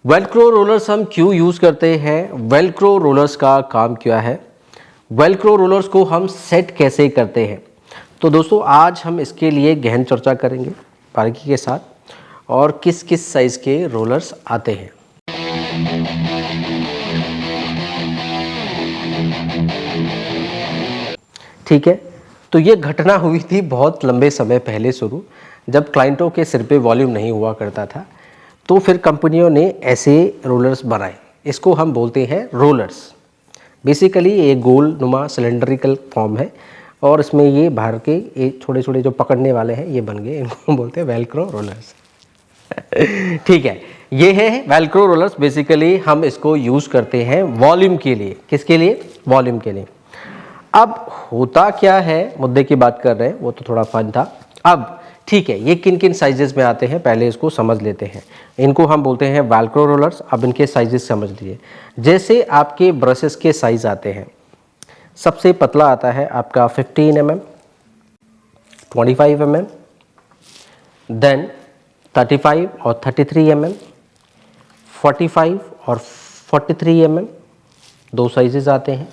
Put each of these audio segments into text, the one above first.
Velcro rollers हम क्यों use करते हैं, वेलक्रो रोलर्स का काम क्या है, वेलक्रो रोलर्स को हम सेट कैसे करते हैं। तो दोस्तों आज हम इसके लिए गहन चर्चा करेंगे बारीकी के साथ और किस किस साइज़ के रोलर्स आते हैं। ठीक है, तो ये घटना हुई थी बहुत लंबे समय पहले शुरू, जब क्लाइंटों के सिर पे वॉल्यूम नहीं हुआ करता था। तो फिर कंपनियों ने ऐसे रोलर्स बनाए, इसको हम बोलते हैं रोलर्स। बेसिकली एक गोल नुमा सिलेंड्रिकल फॉर्म है और इसमें ये बाहर के ये छोटे छोटे जो पकड़ने वाले हैं ये बन गए, इनको बोलते हैं वेलक्रो रोलर्स। ठीक है, ये है वेलक्रो रोलर्स। बेसिकली हम इसको यूज़ करते हैं वॉल्यूम के लिए। किसके लिए? वॉल्यूम के लिए। अब होता क्या है, मुद्दे की बात कर रहे हैं, वो तो थोड़ा फन था। अब ठीक है, ये किन किन साइजेस में आते हैं पहले इसको समझ लेते हैं। इनको हम बोलते हैं वेलक्रो रोलर्स। अब इनके साइजेस समझ लीजिए। जैसे आपके ब्रशेस के साइज आते हैं, सबसे पतला आता है आपका 15 mm, 25 mm, देन 35 और 33 mm, 45 और 43 mm, दो साइजेस आते हैं।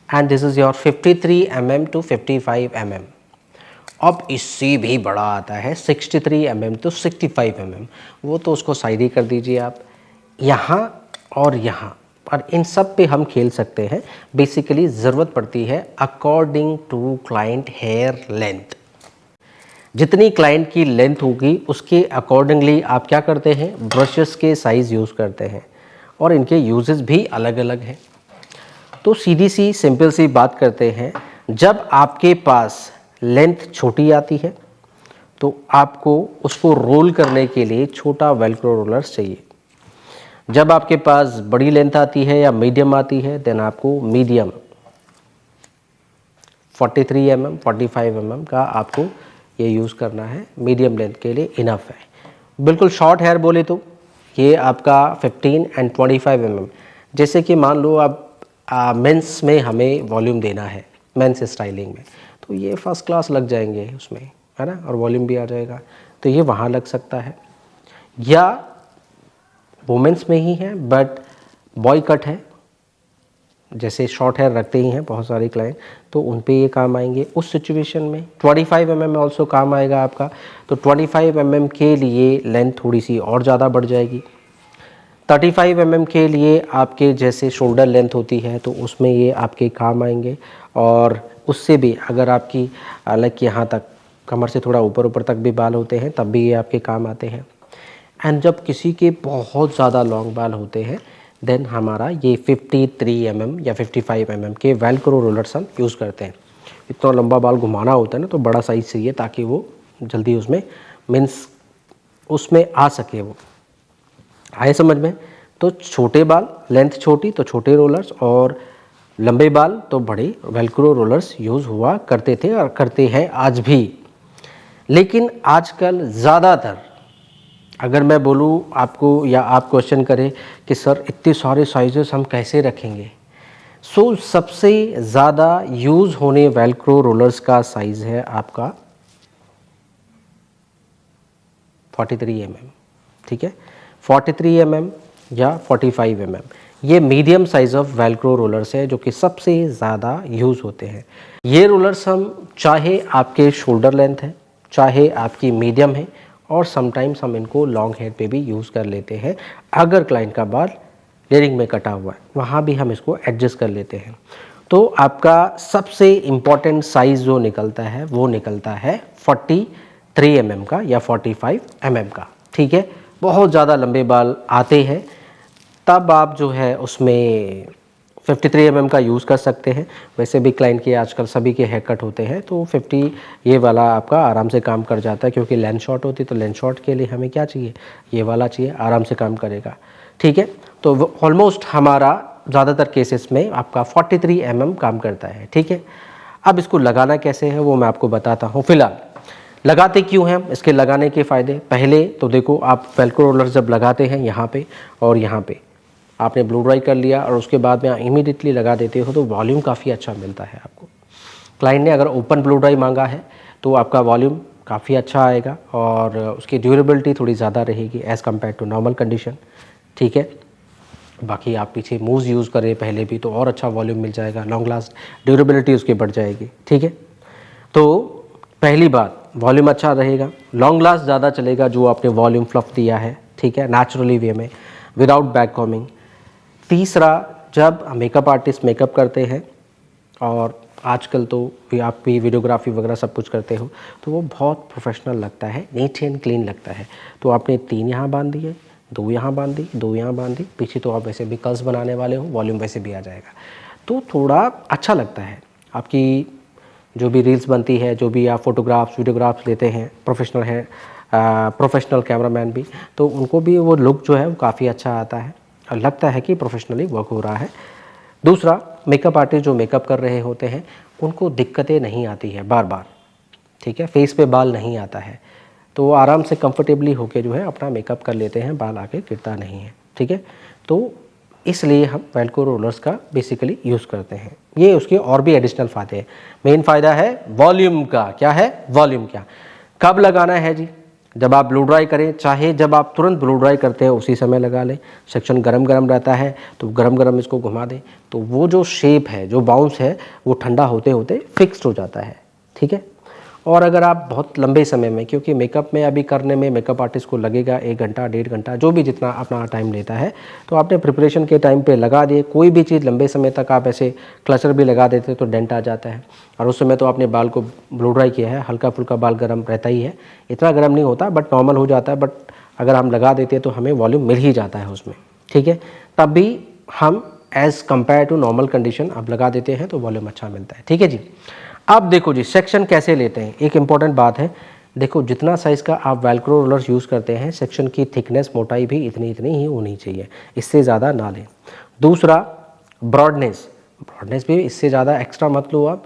And this is your 53 mm to 55 mm। अब इससे भी बड़ा आता है 63 mm टू 65 mm। वो तो उसको साइड ही कर दीजिए आप। यहाँ और यहाँ और इन सब पे हम खेल सकते हैं। बेसिकली ज़रूरत पड़ती है according to client hair length. जितनी क्लाइंट की लेंथ होगी उसके अकॉर्डिंगली आप क्या करते हैं, ब्रशेस के साइज़ यूज़ करते हैं और इनके यूजेस भी अलग अलग हैं। तो सीधी सी सिंपल सी बात करते हैं, जब आपके पास लेंथ छोटी आती है तो आपको उसको रोल करने के लिए छोटा वेलक्रो रोलर्स चाहिए। जब आपके पास बड़ी लेंथ आती है या मीडियम आती है देन आपको मीडियम 43 mm 45 mm का आपको ये यूज़ करना है। मीडियम लेंथ के लिए इनफ है। बिल्कुल शॉर्ट हेयर बोले तो ये आपका 15 एंड 25 mm। जैसे कि मान लो आप मेंस में हमें वॉल्यूम देना है, मेंस स्टाइलिंग में, तो ये फर्स्ट क्लास लग जाएंगे उसमें, है ना, और वॉल्यूम भी आ जाएगा, तो ये वहाँ लग सकता है। या वुमेंस में ही है बट बॉय कट है, जैसे शॉर्ट हेयर रखते ही हैं बहुत सारे क्लाइंट, तो उन पे ये काम आएंगे। उस सिचुएशन में 25 mm में ऑल्सो काम आएगा आपका। तो 25 mm के लिए लेंथ थोड़ी सी और ज़्यादा बढ़ जाएगी। 35 mm के लिए आपके जैसे शोल्डर लेंथ होती है तो उसमें ये आपके काम आएंगे। और उससे भी अगर आपकी लाइक यहाँ तक कमर से थोड़ा ऊपर ऊपर तक भी बाल होते हैं तब भी ये आपके काम आते हैं। एंड जब किसी के बहुत ज़्यादा लॉन्ग बाल होते हैं देन हमारा ये 53 mm या 55 mm के वेलक्रो रोलर्स हम यूज़ करते हैं। इतना लंबा बाल घुमाना होता है ना, तो बड़ा साइज़ चाहिए ताकि वो जल्दी उसमें मीन्स उसमें आ सके। वो आए समझ में? तो छोटे बाल, लेंथ छोटी तो छोटे रोलर्स, और लंबे बाल तो बड़े वेलक्रो रोलर्स यूज़ हुआ करते थे और करते हैं आज भी। लेकिन आजकल ज़्यादातर, अगर मैं बोलूँ आपको या आप क्वेश्चन करें कि सर इतने सारे साइजेस हम कैसे रखेंगे, सो सबसे ज़्यादा यूज़ होने वेलक्रो रोलर्स का साइज़ है आपका 43 mm। ठीक है, 43 mm या 45 mm ये medium size of Velcro rollers है जो कि सबसे ज़्यादा यूज़ होते हैं। ये रोलर्स हम चाहे आपके शोल्डर लेंथ है, चाहे आपकी मीडियम है, और समटाइम्स हम इनको लॉन्ग हेयर पे भी यूज़ कर लेते हैं। अगर क्लाइंट का बाल लेयरिंग में कटा हुआ है वहाँ भी हम इसको एडजस्ट कर लेते हैं। तो आपका सबसे इम्पॉर्टेंट साइज़ जो निकलता है वो निकलता है 43 mm का या 45 mm का। ठीक है, बहुत ज़्यादा लंबे बाल आते हैं तब आप जो है उसमें 53 mm का यूज़ कर सकते हैं। वैसे भी क्लाइंट के आजकल सभी के हेयर कट होते हैं तो 50 ये वाला आपका आराम से काम कर जाता है, क्योंकि लेंथ शॉर्ट होती है तो लेंथ शॉर्ट के लिए हमें क्या चाहिए, ये वाला चाहिए, आराम से काम करेगा। ठीक है, तो ऑलमोस्ट हमारा ज़्यादातर केसेस में आपका 43 mm काम करता है। ठीक है, अब इसको लगाना कैसे है वो मैं आपको बताता हूँ। फिलहाल लगाते क्यों हैं, इसके लगाने के फ़ायदे। पहले तो देखो, आप वेलक्रो रोलर्स जब लगाते हैं यहाँ पे और यहाँ पे आपने ब्लो ड्राई कर लिया और उसके बाद में इमीडिएटली लगा देते हो तो वॉल्यूम काफ़ी अच्छा मिलता है आपको। क्लाइंट ने अगर ओपन ब्लो ड्राई मांगा है तो आपका वॉल्यूम काफ़ी अच्छा आएगा और उसकी ड्यूरेबिलिटी थोड़ी ज़्यादा रहेगी as compared to normal condition. ठीक है, बाकी आप पीछे मूव्स यूज़ करें पहले भी तो और अच्छा वॉल्यूम मिल जाएगा, लॉन्ग लास्ट ड्यूरेबिलिटी उसकी बढ़ जाएगी। ठीक है, तो पहली बात वॉल्यूम अच्छा रहेगा, लॉन्ग लास्ट ज़्यादा चलेगा जो आपने वॉल्यूम फ्लफ दिया है। ठीक है, नेचुरली वे में विदाउट बैक कॉमिंग। तीसरा, जब मेकअप आर्टिस्ट मेकअप करते हैं और आजकल तो आप भी वीडियोग्राफी वगैरह सब कुछ करते हो तो वो बहुत प्रोफेशनल लगता है, नीट एंड क्लीन लगता है। तो आपने 3 यहाँ बांध दिए, 2 यहाँ बांध दी, 2 यहाँ बांध दी, पीछे तो आप वैसे भी कर्ल्स बनाने वाले हो, वॉल्यूम वैसे भी आ जाएगा तो थोड़ा अच्छा लगता है। आपकी जो भी रील्स बनती है, जो भी आप फोटोग्राफ्स वीडियोग्राफ्स लेते हैं, प्रोफेशनल है, प्रोफेशनल कैमरामैन भी, तो उनको भी वो लुक जो है वो काफ़ी अच्छा आता है और लगता है कि प्रोफेशनली वर्क हो रहा है। दूसरा, मेकअप आर्टिस्ट जो मेकअप कर रहे होते हैं उनको दिक्कतें नहीं आती है बार बार। ठीक है, फेस पे बाल नहीं आता है तो वो आराम से कंफर्टेबली होके जो है अपना मेकअप कर लेते हैं, बाल आके गिरता नहीं है। ठीक है, तो इसलिए हम वेल्क्रो रोलर्स का बेसिकली यूज़ करते हैं। ये उसके और भी एडिशनल फ़ायदे हैं। मेन फ़ायदा है वॉल्यूम का। क्या है वॉल्यूम? क्या कब लगाना है जी? जब आप ब्लो ड्राई करें, चाहे जब आप तुरंत ब्लो ड्राई करते हैं उसी समय लगा लें। सेक्शन गरम गरम रहता है तो गरम गरम इसको घुमा दें तो वो जो शेप है, जो बाउंस है, वो ठंडा होते होते फिक्स्ड हो जाता है। ठीक है, और अगर आप बहुत लंबे समय में, क्योंकि मेकअप में अभी करने में मेकअप आर्टिस्ट को लगेगा 1 घंटा 1.5 घंटा, जो भी जितना अपना टाइम लेता है, तो आपने प्रिपरेशन के टाइम पे लगा दिए। कोई भी चीज़ लंबे समय तक आप ऐसे क्लचर भी लगा देते तो डेंट आ जाता है और उस समय तो आपने बाल को ब्लो ड्राई किया है, हल्का फुल्का बाल गर्म रहता ही है, इतना गर्म नहीं होता बट नॉर्मल हो जाता है। बट अगर हम लगा देते हैं तो हमें वॉल्यूम मिल ही जाता है उसमें। ठीक है, तब भी हम as compared to normal condition आप लगा देते हैं तो वॉल्यूम अच्छा मिलता है। ठीक है जी। अब देखो जी, सेक्शन कैसे लेते हैं, एक इंपॉर्टेंट बात है। देखो, जितना साइज़ का आप वेल्क्रो रोलर्स यूज़ करते हैं, सेक्शन की थिकनेस, मोटाई भी इतनी इतनी ही होनी चाहिए, इससे ज़्यादा ना लें। दूसरा, ब्रॉडनेस भी इससे ज़्यादा एक्स्ट्रा मत लो आप।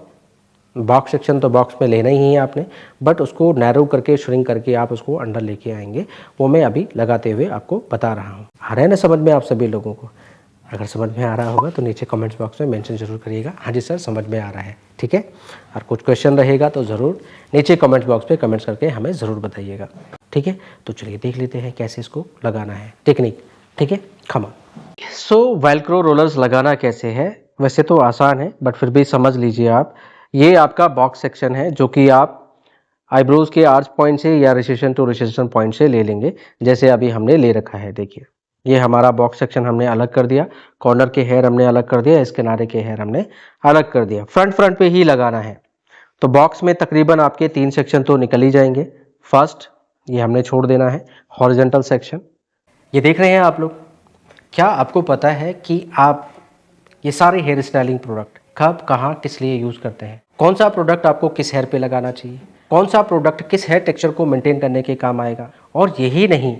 बॉक्स सेक्शन तो बॉक्स में लेना ही है आपने, बट उसको नैरो करके, श्रिंक करके आप उसको अंडर लेके आएंगे। वो मैं अभी लगाते हुए आपको बता रहा हूँ। आ रहा है ना समझ में आप सभी लोगों को? अगर समझ में आ रहा होगा तो नीचे कमेंट्स बॉक्स में मेंशन जरूर करिएगा, हाँ जी सर समझ में आ रहा है। ठीक है, और कुछ क्वेश्चन रहेगा तो ज़रूर नीचे कमेंट्स बॉक्स पे कमेंट्स करके हमें ज़रूर बताइएगा। ठीक है, तो चलिए देख लेते हैं कैसे इसको लगाना है, टेक्निक। ठीक है, come on. So Velcro rollers लगाना कैसे है? वैसे तो आसान है बट फिर भी समझ लीजिए आप। ये आपका बॉक्स सेक्शन है जो कि आप आईब्रोज के आर्च पॉइंट से या रिसेशन टू रिसेशन पॉइंट से ले लेंगे, जैसे अभी हमने ले रखा है। देखिए, ये हमारा बॉक्स सेक्शन हमने अलग कर दिया, कॉर्नर के हेयर हमने अलग कर दिया, इस किनारे के हेयर हमने अलग कर दिया। फ्रंट पे ही लगाना है तो बॉक्स में तकरीबन आपके 3 सेक्शन तो निकल ही जाएंगे। फर्स्ट, ये हमने छोड़ देना है हॉरिजॉन्टल सेक्शन। ये देख रहे हैं आप लोग। क्या आपको पता है कि आप ये सारे हेयर स्टाइलिंग प्रोडक्ट कब, कहाँ, किस लिए यूज़ करते हैं? कौन सा प्रोडक्ट आपको किस हेयर पे लगाना चाहिए, कौन सा प्रोडक्ट किस हेयर टेक्सचर को मेंटेन करने के काम आएगा? और यही नहीं,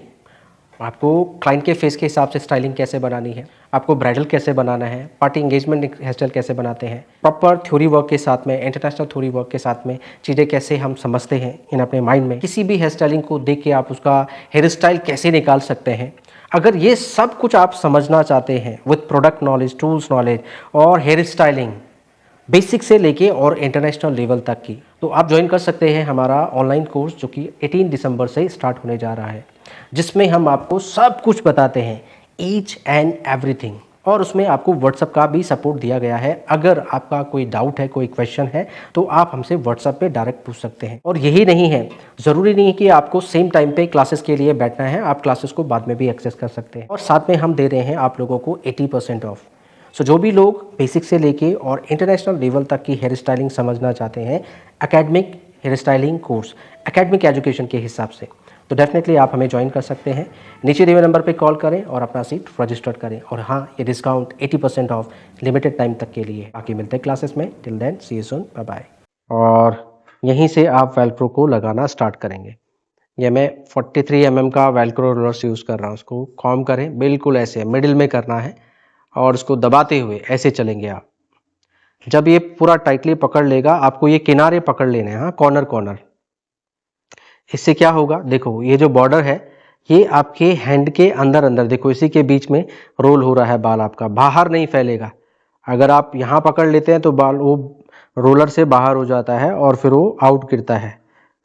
आपको क्लाइंट के फेस के हिसाब से स्टाइलिंग कैसे बनानी है, आपको ब्राइडल कैसे बनाना है, पार्टी एंगेजमेंट हेयर स्टाइल कैसे बनाते हैं, प्रॉपर थ्योरी वर्क के साथ में, इंटरनेशनल थ्योरी वर्क के साथ में चीज़ें कैसे हम समझते हैं इन अपने माइंड में। किसी भी हेयर स्टाइलिंग को देख के आप उसका हेयर स्टाइल कैसे निकाल सकते हैं। अगर ये सब कुछ आप समझना चाहते हैं with product knowledge, tools knowledge और हेयर स्टाइलिंग बेसिक से लेके और इंटरनेशनल लेवल तक की, तो आप ज्वाइन कर सकते हैं हमारा ऑनलाइन कोर्स जो कि 18 दिसंबर से स्टार्ट होने जा रहा है, जिसमें हम आपको सब कुछ बताते हैं, ईच एंड एवरीथिंग। और उसमें आपको व्हाट्सएप का भी सपोर्ट दिया गया है। अगर आपका कोई डाउट है, कोई क्वेश्चन है, तो आप हमसे व्हाट्सएप पे डायरेक्ट पूछ सकते हैं। और यही नहीं है, ज़रूरी नहीं है कि आपको सेम टाइम पे क्लासेस के लिए बैठना है, आप क्लासेस को बाद में भी एक्सेस कर सकते हैं। और साथ में हम दे रहे हैं आप लोगों को 80% ऑफ। सो जो भी लोग बेसिक से लेके और इंटरनेशनल लेवल तक की हेयर स्टाइलिंग समझना चाहते हैं, academic hair styling course, academic education के हिसाब से, तो डेफिनेटली आप हमें ज्वाइन कर सकते हैं। नीचे दिए हुए नंबर पे कॉल करें और अपना सीट रजिस्टर करें। और हाँ, ये डिस्काउंट 80% ऑफ लिमिटेड टाइम तक के लिए। बाकी मिलते हैं क्लासेस में। Till then see you soon, bye bye. और यहीं से आप वेल्क्रो को लगाना स्टार्ट करेंगे। ये मैं 43 mm का वेल्क्रो रोलर्स यूज़ कर रहा हूँ। उसको कॉम करें, बिल्कुल ऐसे मिडिल में करना है और उसको दबाते हुए ऐसे चलेंगे आप। जब ये पूरा टाइटली पकड़ लेगा, आपको ये किनारे पकड़ लेने हैं, हाँ, कॉर्नर कॉर्नर। इससे क्या होगा, देखो ये जो बॉर्डर है ये आपके हैंड के अंदर अंदर, देखो इसी के बीच में रोल हो रहा है बाल, आपका बाहर नहीं फैलेगा। अगर आप यहाँ पकड़ लेते हैं तो बाल वो रोलर से बाहर हो जाता है और फिर वो आउट गिरता है।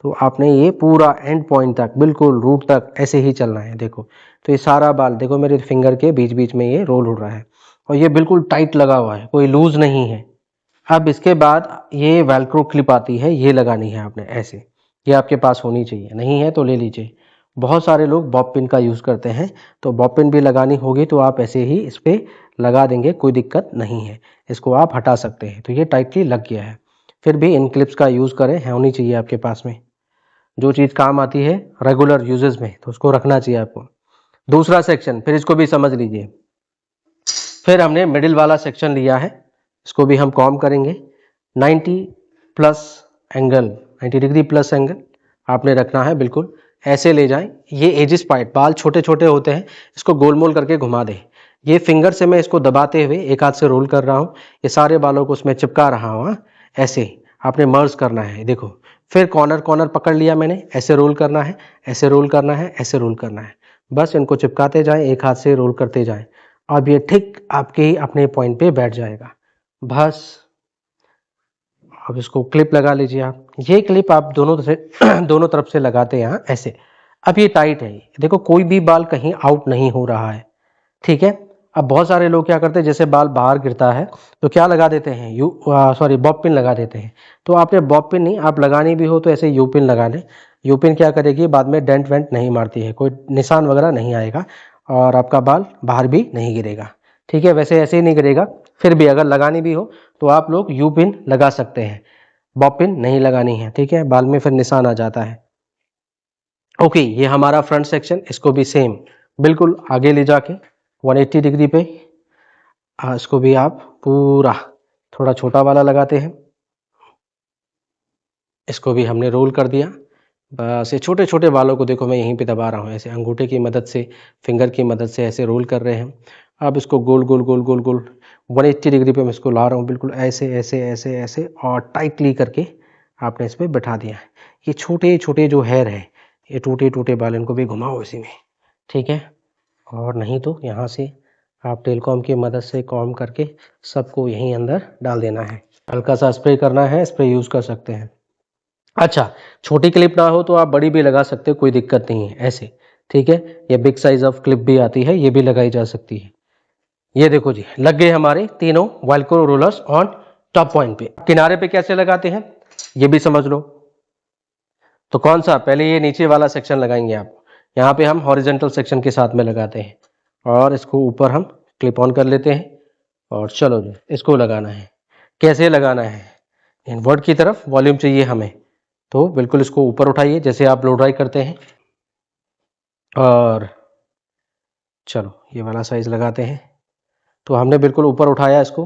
तो आपने ये पूरा एंड पॉइंट तक बिल्कुल रूट तक ऐसे ही चलना है। देखो तो ये सारा बाल देखो मेरे फिंगर के बीच बीच में ये रोल हो रहा है और ये बिल्कुल टाइट लगा हुआ है, कोई लूज नहीं है। अब इसके बाद ये वेलक्रो क्लिप आती है, ये लगानी है आपने ऐसे, ये आपके पास होनी चाहिए, नहीं है तो ले लीजिए। बहुत सारे लोग बॉब पिन का यूज़ करते हैं, तो बॉब पिन भी लगानी होगी तो आप ऐसे ही इस पर लगा देंगे, कोई दिक्कत नहीं है। इसको आप हटा सकते हैं। तो ये टाइटली लग गया है। फिर भी इन क्लिप्स का यूज़ करें, होनी चाहिए आपके पास में। जो चीज़ काम आती है रेगुलर यूजेस में तो उसको रखना चाहिए आपको। दूसरा सेक्शन फिर इसको भी समझ लीजिए। फिर हमने मिडिल वाला सेक्शन लिया है, इसको भी हम कॉम करेंगे। 90 plus angle, 90 degree plus angle आपने रखना है, बिल्कुल ऐसे ले जाएं। ये एजिस पार्ट, बाल छोटे छोटे होते हैं, इसको गोलमोल करके घुमा दें। ये फिंगर से मैं इसको दबाते हुए एक हाथ से रोल कर रहा हूँ, ये सारे बालों को उसमें चिपका रहा हूँ। ऐसे आपने मर्ज करना है, देखो। फिर कॉर्नर कॉर्नर पकड़ लिया मैंने, ऐसे रोल करना है, ऐसे रोल करना है, ऐसे रोल करना है। बस इनको चिपकाते जाएं, एक हाथ से रोल करते जाएं। अब ये ठीक आपके ही अपने पॉइंट पे बैठ जाएगा। बस अब इसको क्लिप लगा लीजिए आप। ये क्लिप आप दोनों तरफ से लगाते हैं ऐसे। अब ये टाइट है, देखो कोई भी बाल कहीं आउट नहीं हो रहा है, ठीक है। अब बहुत सारे लोग क्या करते हैं, जैसे बाल बाहर गिरता है तो क्या लगा देते हैं, बॉब पिन लगा देते हैं। तो आपने बॉब पिन नहीं, आप लगानी भी हो तो ऐसे यू पिन लगा लें। यू पिन क्या करेगी, बाद में डेंट वेंट नहीं मारती है, कोई निशान वगैरह नहीं आएगा और आपका बाल बाहर भी नहीं गिरेगा, ठीक है। वैसे ऐसे ही नहीं गिरेगा। फिर भी अगर लगानी भी हो तो आप लोग यू पिन लगा सकते हैं, बॉब पिन नहीं लगानी है, ठीक है। बाल में फिर निशान आ जाता है। ओके, ये हमारा फ्रंट सेक्शन, इसको भी सेम बिल्कुल आगे ले जाके 180 डिग्री पे इसको भी आप पूरा थोड़ा छोटा वाला लगाते हैं। इसको भी हमने रोल कर दिया। बस ये छोटे छोटे बालों को देखो मैं यहीं पे दबा रहा हूँ, ऐसे अंगूठे की मदद से, फिंगर की मदद से ऐसे रोल कर रहे हैं। अब इसको गोल गोल गोल गोल गोल 180 डिग्री पे मैं इसको ला रहा हूँ, बिल्कुल ऐसे ऐसे ऐसे ऐसे, और टाइटली करके आपने इस पर बैठा दिया है। ये छोटे छोटे जो हेयर है, ये टूटे टूटे बाल, इनको भी घुमाओ इसी में, ठीक है। और नहीं तो यहाँ से आप टेल कॉम की मदद से कॉम करके सबको यहीं अंदर डाल देना है। हल्का सा स्प्रे करना है, स्प्रे यूज़ कर सकते हैं। अच्छा, छोटी क्लिप ना हो तो आप बड़ी भी लगा सकते हो, कोई दिक्कत नहीं है ऐसे, ठीक है। ये बिग साइज ऑफ क्लिप भी आती है, ये भी लगाई जा सकती है। ये देखो जी, लग गए हमारे तीनों Velcro rollers on top point पे। किनारे पे कैसे लगाते हैं ये भी समझ लो। तो कौन सा, पहले ये नीचे वाला सेक्शन लगाएंगे आप। यहाँ पे हम हॉरिजेंटल सेक्शन के साथ में लगाते हैं और इसको ऊपर हम क्लिप ऑन कर लेते हैं। और चलो जी, इसको लगाना है। कैसे लगाना है, इनवर्ट की तरफ वॉल्यूम चाहिए हमें, तो बिल्कुल इसको ऊपर उठाइए जैसे आप ब्लो ड्राई करते हैं। और चलो ये वाला साइज लगाते हैं। तो हमने बिल्कुल ऊपर उठाया, इसको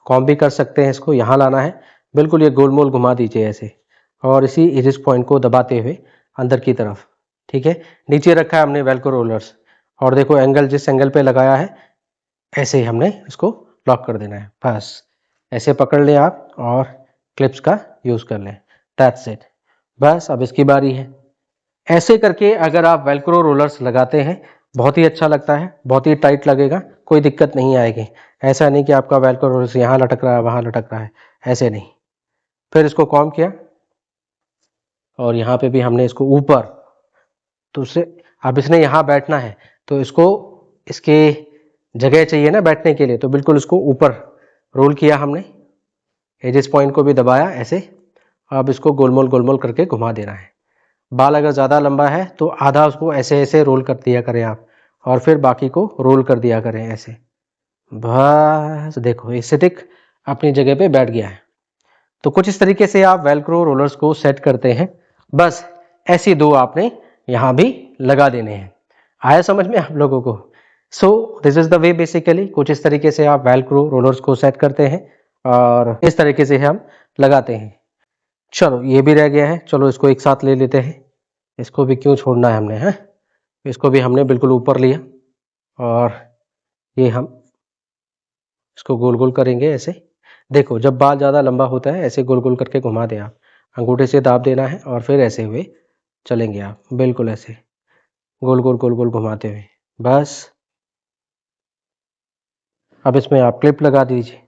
कॉम भी कर सकते हैं, इसको यहाँ लाना है, बिल्कुल ये गोल मोल घुमा दीजिए ऐसे, और इसी इरिस पॉइंट को दबाते हुए अंदर की तरफ, ठीक है। नीचे रखा है हमने वेलक्रो रोलर्स, और देखो एंगल जिस एंगल पे लगाया है ऐसे ही हमने इसको लॉक कर देना है। बस ऐसे पकड़ लें आप और क्लिप्स का यूज़ कर लें, दैट्स इट। बस अब इसकी बारी है। ऐसे करके अगर आप वेलक्रो रोलर्स लगाते हैं, बहुत ही अच्छा लगता है, बहुत ही टाइट लगेगा, कोई दिक्कत नहीं आएगी। ऐसा नहीं कि आपका वेलक्रो रोलर्स यहाँ लटक रहा है वहाँ लटक रहा है, ऐसे नहीं। फिर इसको कॉम किया और यहाँ पे भी हमने इसको ऊपर, तो उससे अब इसने यहाँ बैठना है तो इसको इसके जगह चाहिए ना बैठने के लिए, तो बिल्कुल इसको ऊपर रोल किया हमने, एजिस पॉइंट को भी दबाया ऐसे। अब इसको गोलमोल करके घुमा देना है। बाल अगर ज़्यादा लंबा है तो आधा उसको ऐसे ऐसे रोल कर दिया करें आप, और फिर बाकी को रोल कर दिया करें ऐसे। बस देखो ये स्टिक अपनी जगह पे बैठ गया है। तो कुछ इस तरीके से आप वेलक्रो रोलर्स को सेट करते हैं। बस ऐसी दो आपने यहाँ भी लगा देने हैं। आया समझ में आप लोगों को? So this is the way basically, कुछ इस तरीके से आप वेलक्रो रोलर्स को सेट करते हैं और इस तरीके से हम लगाते हैं। चलो ये भी रह गया है, चलो इसको एक साथ ले लेते हैं। इसको भी क्यों छोड़ना है हमने, हैं? इसको भी हमने बिल्कुल ऊपर लिया और ये हम इसको गोल गोल करेंगे ऐसे। देखो जब बाल ज़्यादा लंबा होता है ऐसे गोल गोल करके घुमा दें आप, अंगूठे से दाब देना है और फिर ऐसे हुए चलेंगे आप, बिल्कुल ऐसे गोल गोल गोल गोल घुमाते हुए। बस अब इसमें आप क्लिप लगा दीजिए,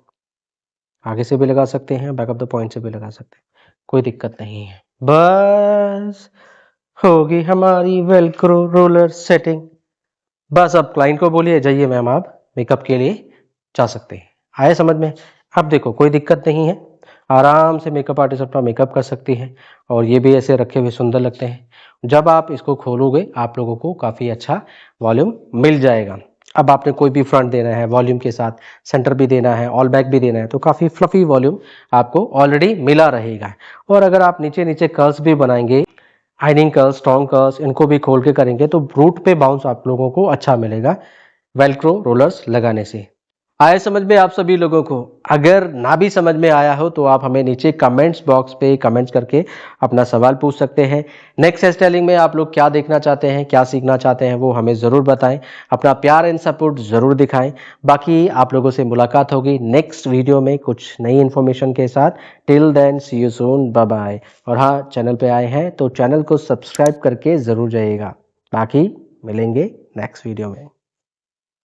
आगे से भी लगा सकते हैं, बैक ऑफ द पॉइंट से भी लगा सकते हैं, कोई दिक्कत नहीं है। बस होगी हमारी वेलक्रो रोलर सेटिंग। बस अब क्लाइंट को बोलिए जाइए मैम आप मेकअप के लिए जा सकते हैं। आए समझ में? अब देखो कोई दिक्कत नहीं है, आराम से मेकअप आर्टिस्ट अपना मेकअप कर सकती है और ये भी ऐसे रखे हुए सुंदर लगते हैं। जब आप इसको खोलोगे आप लोगों को काफ़ी अच्छा वॉल्यूम मिल जाएगा। अब आपने कोई भी फ्रंट देना है वॉल्यूम के साथ, सेंटर भी देना है, ऑल बैक भी देना है, तो काफ़ी फ्लफी वॉल्यूम आपको ऑलरेडी मिला रहेगा। और अगर आप नीचे नीचे कर्ल्स भी बनाएंगे, हाइनिंग कर्ल्स, स्ट्रॉन्ग कर्ल्स, इनको भी खोल के करेंगे तो रूट पे बाउंस आप लोगों को अच्छा मिलेगा वेलक्रो रोलर्स लगाने से। आए समझ में आप सभी लोगों को? अगर ना भी समझ में आया हो तो आप हमें नीचे कमेंट्स बॉक्स पे कमेंट्स करके अपना सवाल पूछ सकते हैं। नेक्स्ट हेयर स्टाइलिंग में आप लोग क्या देखना चाहते हैं, क्या सीखना चाहते हैं, वो हमें ज़रूर बताएं। अपना प्यार एंड सपोर्ट ज़रूर दिखाएं। बाकी आप लोगों से मुलाकात होगी नेक्स्ट वीडियो में कुछ नई इन्फॉर्मेशन के साथ। Till then see you soon, bye bye. और हाँ, चैनल पे आए हैं तो चैनल को सब्सक्राइब करके ज़रूर जाइएगा। बाकी मिलेंगे नेक्स्ट वीडियो में।